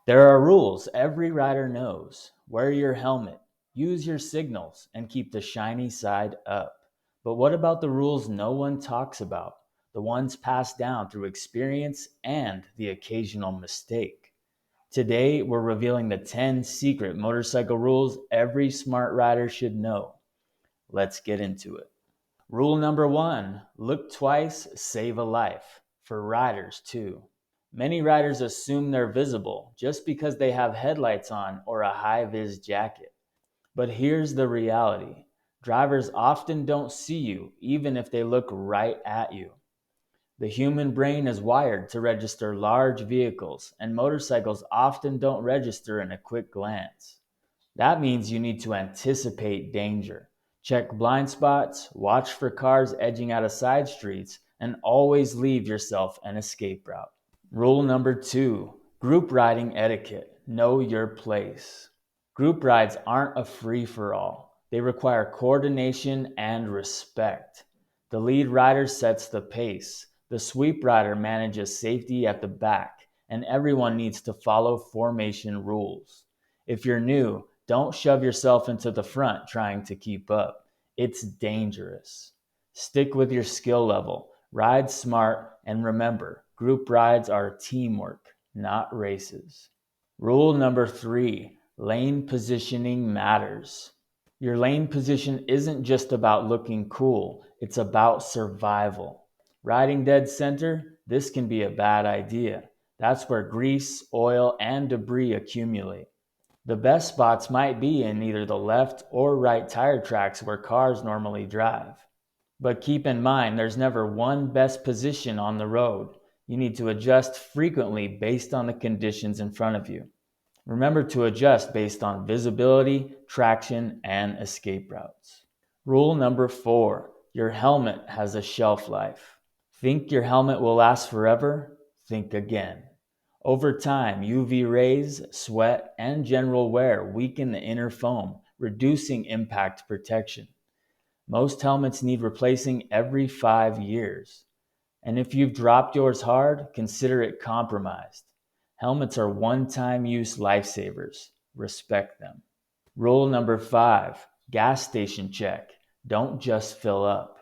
There are rules every rider knows. Wear your helmet, use your signals, and keep the shiny side up. But what about the rules no one talks about? The ones passed down through experience and the occasional mistake. Today, we're revealing the 10 secret motorcycle rules every smart rider should know. Let's get into it. Rule number one, look twice, save a life. For riders, too. Many riders assume they're visible just because they have headlights on or a high vis jacket. But here's the reality: drivers often don't see you, even if they look right at you. The human brain is wired to register large vehicles, and motorcycles often don't register in a quick glance. That means you need to anticipate danger. Check blind spots, watch for cars edging out of side streets, and always leave yourself an escape route. Rule number two, group riding etiquette. Know your place. Group rides aren't a free for all. They require coordination and respect. The lead rider sets the pace. The sweep rider manages safety at the back, and everyone needs to follow formation rules. If you're new, don't shove yourself into the front trying to keep up. It's dangerous. Stick with your skill level, ride smart, and remember, group rides are teamwork, not races. Rule number three, lane positioning matters. Your lane position isn't just about looking cool, it's about survival. Riding dead center, this can be a bad idea. That's where grease, oil, and debris accumulate. The best spots might be in either the left or right tire tracks where cars normally drive. But keep in mind, there's never one best position on the road. You need to adjust frequently based on the conditions in front of you. Remember to adjust based on visibility, traction, and escape routes. Rule number four, your helmet has a shelf life. Think your helmet will last forever? Think again. Over time, UV rays, sweat, and general wear weaken the inner foam, reducing impact protection. Most helmets need replacing every 5 years. And if you've dropped yours hard, consider it compromised. Helmets are one-time use lifesavers. Respect them. Rule number five, gas station check. Don't just fill up.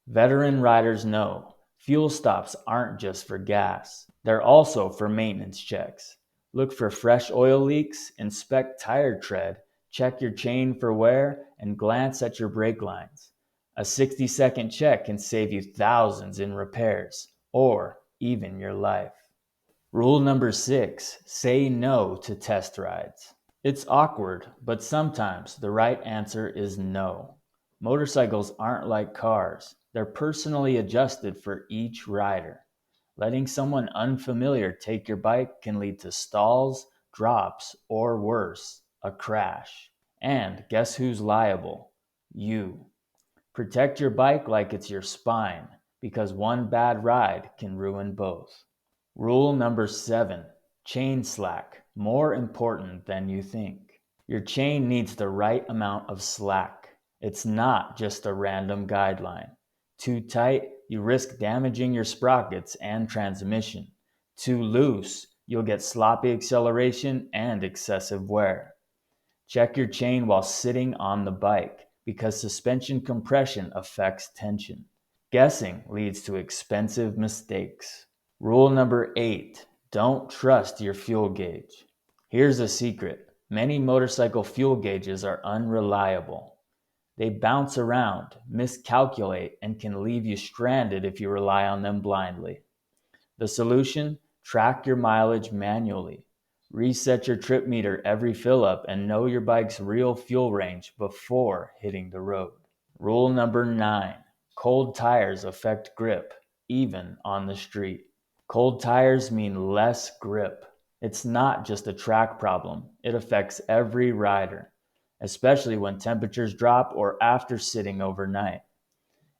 Veteran riders know fuel stops aren't just for gas. They're also for maintenance checks. Look for fresh oil leaks, inspect tire tread, check your chain for wear, and glance at your brake lines. A 60-second check can save you thousands in repairs, or even your life. Rule number six, say no to test rides. It's awkward, but sometimes the right answer is no. Motorcycles aren't like cars. They're personally adjusted for each rider. Letting someone unfamiliar take your bike can lead to stalls, drops, or worse, a crash. And guess who's liable? You. Protect your bike like it's your spine, because one bad ride can ruin both. Rule number seven, chain slack, more important than you think. Your chain needs the right amount of slack. It's not just a random guideline. Too tight, you risk damaging your sprockets and transmission. Too loose, you'll get sloppy acceleration and excessive wear. Check your chain while sitting on the bike, because suspension compression affects tension. Guessing leads to expensive mistakes. Rule number eight, don't trust your fuel gauge. Here's a secret: many motorcycle fuel gauges are unreliable. They bounce around, miscalculate, and can leave you stranded if you rely on them blindly. The solution? Track your mileage manually. Reset your trip meter every fill up and know your bike's real fuel range before hitting the road. Rule number nine, cold tires affect grip, even on the street. Cold tires mean less grip. It's not just a track problem, it affects every rider, especially when temperatures drop or after sitting overnight.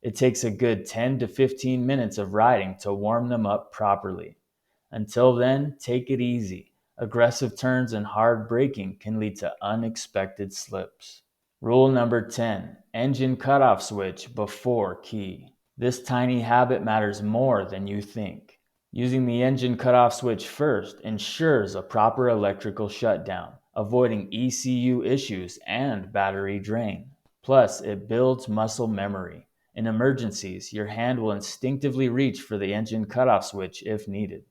It takes a good 10 to 15 minutes of riding to warm them up properly. Until then, take it easy. Aggressive turns and hard braking can lead to unexpected slips. Rule number 10, engine cutoff switch before key. This tiny habit matters more than you think. Using the engine cutoff switch first ensures a proper electrical shutdown, avoiding ECU issues and battery drain. Plus, it builds muscle memory. In emergencies, your hand will instinctively reach for the engine cutoff switch if needed.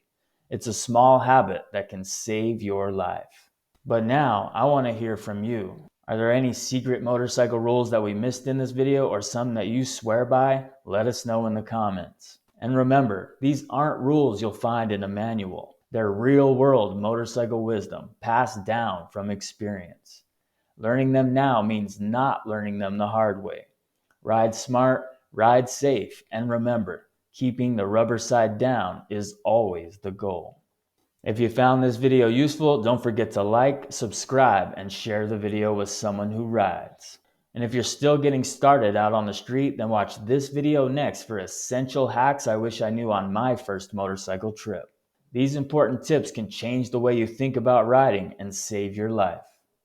It's a small habit that can save your life. But now, I want to hear from you. Are there any secret motorcycle rules that we missed in this video or some that you swear by? Let us know in the comments. And remember, these aren't rules you'll find in a manual. They're real-world motorcycle wisdom passed down from experience. Learning them now means not learning them the hard way. Ride smart, ride safe, and remember, keeping the rubber side down is always the goal. If you found this video useful, don't forget to like, subscribe, and share the video with someone who rides. And if you're still getting started out on the street, then watch this video next for essential hacks I wish I knew on my first motorcycle trip. These important tips can change the way you think about riding and save your life.